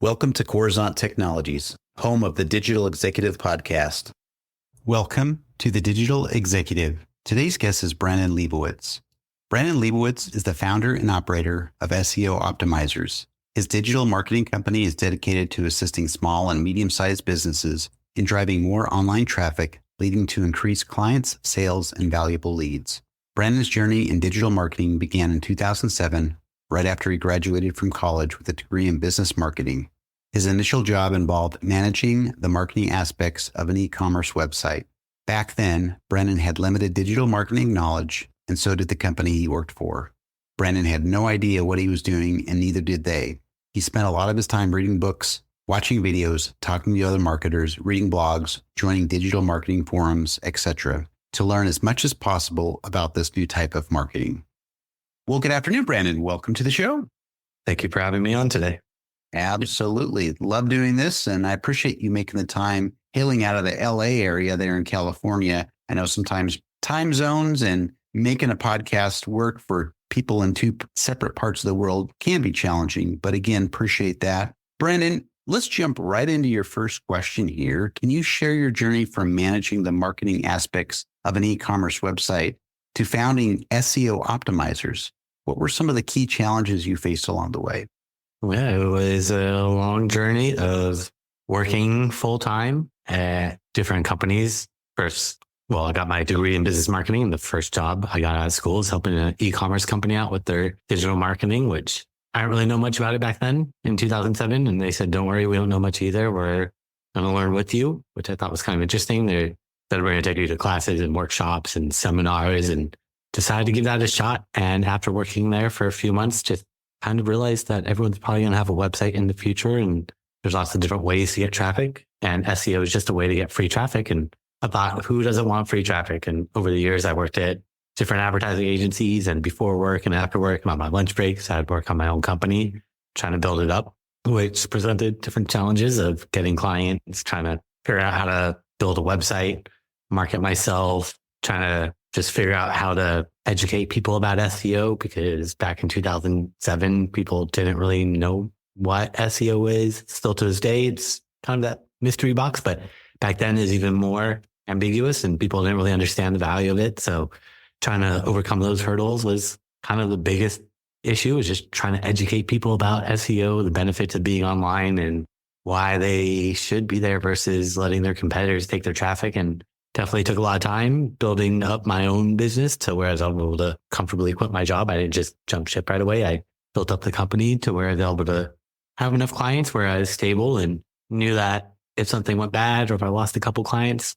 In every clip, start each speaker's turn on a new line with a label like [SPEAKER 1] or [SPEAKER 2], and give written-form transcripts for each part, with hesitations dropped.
[SPEAKER 1] Welcome to Coruzant Technologies, home of the Digital Executive Podcast. Welcome to the Digital Executive. Today's guest is Brandon Leibowitz. Brandon Leibowitz is the founder and operator of SEO Optimizers. His digital marketing company is dedicated to assisting small and medium-sized businesses in driving more online traffic, leading to increased clients, sales, and valuable leads. Brandon's journey in digital marketing began in 2007, right after he graduated from college with a degree in business marketing. His initial job involved managing the marketing aspects of an e-commerce website. Back then, Brandon had limited digital marketing knowledge, and so did the company he worked for. Brandon had no idea what he was doing, and neither did they. He spent a lot of his time reading books, watching videos, talking to other marketers, reading blogs, joining digital marketing forums, etc., to learn as much as possible about this new type of marketing. Well, good afternoon, Brandon. Welcome to the show.
[SPEAKER 2] Thank you for having me on today.
[SPEAKER 1] Absolutely. Love doing this, and I appreciate you making the time, hailing out of the LA area there in California. I know sometimes time zones and making a podcast work for people in two separate parts of the world can be challenging, but again, appreciate that. Brandon, let's jump right into your first question here. Can you share your journey from managing the marketing aspects of an e-commerce website to founding SEO Optimizers? What were some of the key challenges you faced along the way?
[SPEAKER 2] Yeah, it was a long journey of working full-time at different companies. I got my degree in business marketing. The first job I got out of school was helping an e-commerce company out with their digital marketing, which I didn't really know much about it back then in 2007. And they said, don't worry, we don't know much either. We're going to learn with you, which I thought was kind of interesting. They said, we're going to take you to classes and workshops and seminars, and decided to give that a shot. And after working there for a few months, just kind of realized that everyone's probably going to have a website in the future, and there's lots of different ways to get traffic. And SEO is just a way to get free traffic. And I thought, who doesn't want free traffic? And over the years, I worked at different advertising agencies, and before work and after work and on my lunch breaks, I'd work on my own company, trying to build it up, which presented different challenges of getting clients, trying to figure out how to build a website, market myself, trying to just figure out how to educate people about SEO, because back in 2007, people didn't really know what SEO is. Still to this day, it's kind of that mystery box, but back then is even more ambiguous and people didn't really understand the value of it. So trying to overcome those hurdles was kind of the biggest issue, was just trying to educate people about SEO, the benefits of being online and why they should be there versus letting their competitors take their traffic. And definitely took a lot of time building up my own business to where I was able to comfortably quit my job. I didn't just jump ship right away. I built up the company to where I was able to have enough clients where I was stable and knew that if something went bad or if I lost a couple clients,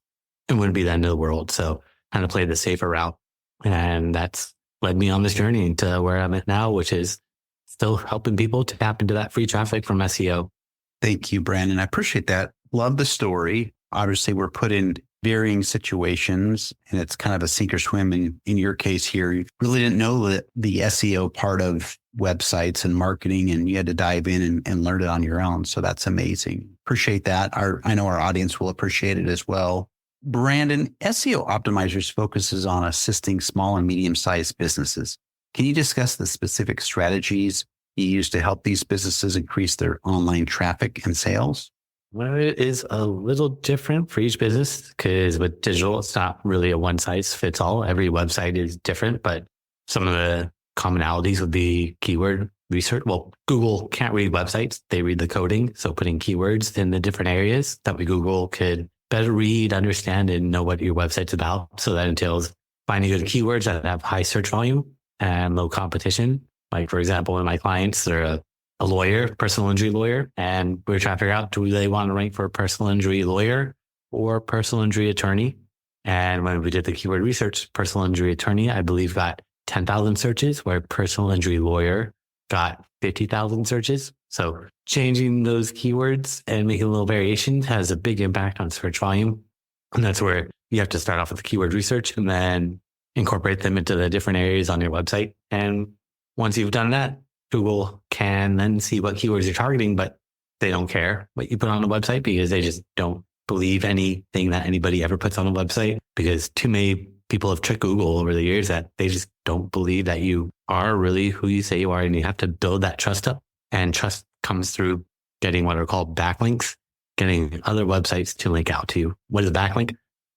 [SPEAKER 2] it wouldn't be the end of the world. So kind of played the safer route. And that's led me on this journey to where I'm at now, which is still helping people to tap into that free traffic from SEO.
[SPEAKER 1] Thank you, Brandon. I appreciate that. Love the story. Obviously, we're put in varying situations, and it's kind of a sink or swim. In your case here, you really didn't know the SEO part of websites and marketing, and you had to dive in and learn it on your own. So that's amazing. Appreciate that. I know our audience will appreciate it as well. Brandon, SEO Optimizers focuses on assisting small and medium-sized businesses. Can you discuss the specific strategies you use to help these businesses increase their online traffic and sales?
[SPEAKER 2] Well, it is a little different for each business because with digital, it's not really a one size fits all. Every website is different, but some of the commonalities would be keyword research. Well, Google can't read websites. They read the coding. So putting keywords in the different areas that Google could better read, understand, and know what your website's about. So that entails finding good keywords that have high search volume and low competition. Like, for example, one of my clients, they're a lawyer, personal injury lawyer, and we were trying to figure out, do they want to rank for a personal injury lawyer or personal injury attorney? And when we did the keyword research, personal injury attorney, I believe, got 10,000 searches, where personal injury lawyer got 50,000 searches. So changing those keywords and making a little variation has a big impact on search volume. And that's where you have to start off with the keyword research and then incorporate them into the different areas on your website. And once you've done that, Google can then see what keywords you're targeting, but they don't care what you put on the website because they just don't believe anything that anybody ever puts on a website, because too many people have tricked Google over the years that they just don't believe that you are really who you say you are. And you have to build that trust up, and trust comes through getting what are called backlinks, getting other websites to link out to you. What is a backlink?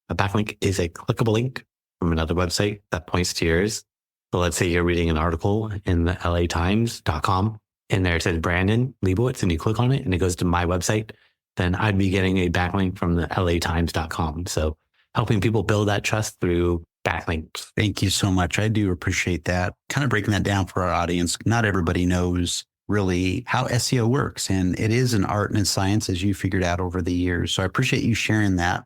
[SPEAKER 2] A backlink is a clickable link from another website that points to yours. So let's say you're reading an article in the latimes.com and there it says Brandon Leibowitz and you click on it and it goes to my website, then I'd be getting a backlink from the latimes.com. So helping people build that trust through backlinks.
[SPEAKER 1] Thank you so much. I do appreciate that. Kind of breaking that down for our audience. Not everybody knows really how SEO works. And it is an art and a science, as you figured out over the years. So I appreciate you sharing that.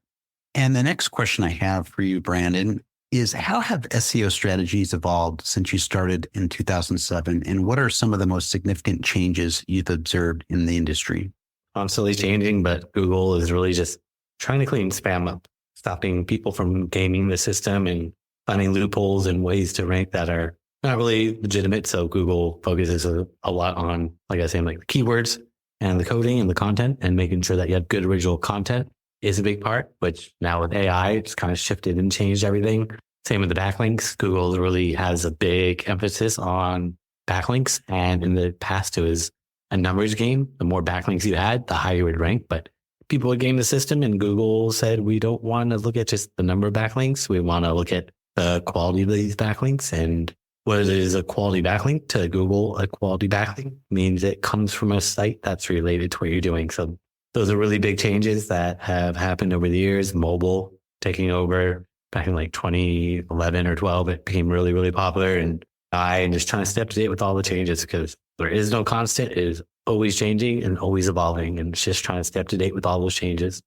[SPEAKER 1] And the next question I have for you, Brandon, is how have SEO strategies evolved since you started in 2007? And what are some of the most significant changes you've observed in the industry?
[SPEAKER 2] Constantly changing, but Google is really just trying to clean spam up, stopping people from gaming the system and finding loopholes and ways to rank that are not really legitimate. So Google focuses a lot on, like I said, like the keywords and the coding and the content and making sure that you have good original content is a big part, which now with AI, it's kind of shifted and changed everything. Same with the backlinks. Google really has a big emphasis on backlinks. And in the past, it was a numbers game. The more backlinks you had, the higher you would rank. But people would game the system and Google said, we don't want to look at just the number of backlinks. We want to look at the quality of these backlinks. And what is a quality backlink to Google? A quality backlink means it comes from a site that's related to what you're doing. So those are really big changes that have happened over the years. Mobile taking over back in like 2011 or 12, it became really, really popular. And I'm just trying to stay up to date with all the changes because there is no constant. It is always changing and always evolving. And it's just trying to stay up to date with all those changes.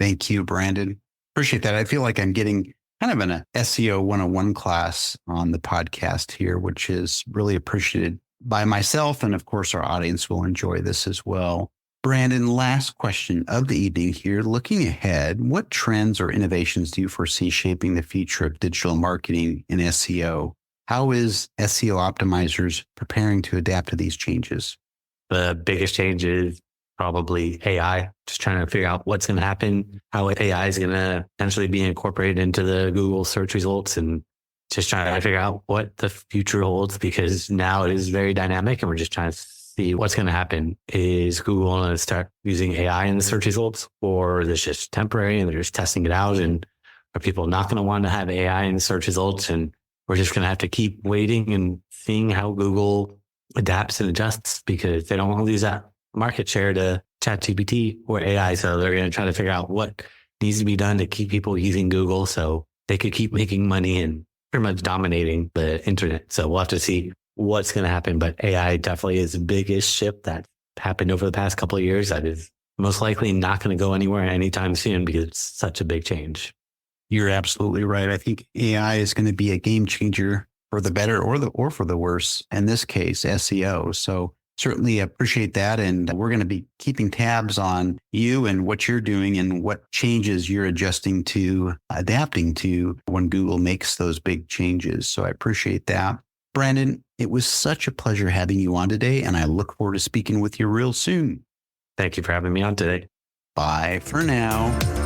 [SPEAKER 1] Thank you, Brandon. Appreciate that. I feel like I'm getting kind of an SEO 101 class on the podcast here, which is really appreciated by myself. And of course, our audience will enjoy this as well. Brandon, last question of the evening here. Looking ahead, what trends or innovations do you foresee shaping the future of digital marketing and SEO? How is SEO Optimizers preparing to adapt to these changes?
[SPEAKER 2] The biggest change is probably AI, just trying to figure out what's going to happen, how AI is going to potentially be incorporated into the Google search results, and just trying to figure out what the future holds because now it is very dynamic and we're just trying to see what's going to happen. Is Google going to start using AI in the search results, or is this just temporary and they're just testing it out? And are people not going to want to have AI in the search results? And we're just going to have to keep waiting and seeing how Google adapts and adjusts because they don't want to lose that market share to ChatGPT or AI. So they're going to try to figure out what needs to be done to keep people using Google so they could keep making money and pretty much dominating the internet. So we'll have to see what's going to happen. But AI definitely is the biggest shift that happened over the past couple of years that is most likely not going to go anywhere anytime soon because it's such a big change.
[SPEAKER 1] You're absolutely right. I think AI is going to be a game changer for the better or for the worse, in this case, SEO. So certainly appreciate that. And we're going to be keeping tabs on you and what you're doing and what changes you're adjusting to, adapting to when Google makes those big changes. So I appreciate that. Brandon, it was such a pleasure having you on today, and I look forward to speaking with you real soon.
[SPEAKER 2] Thank you for having me on today.
[SPEAKER 1] Bye for now.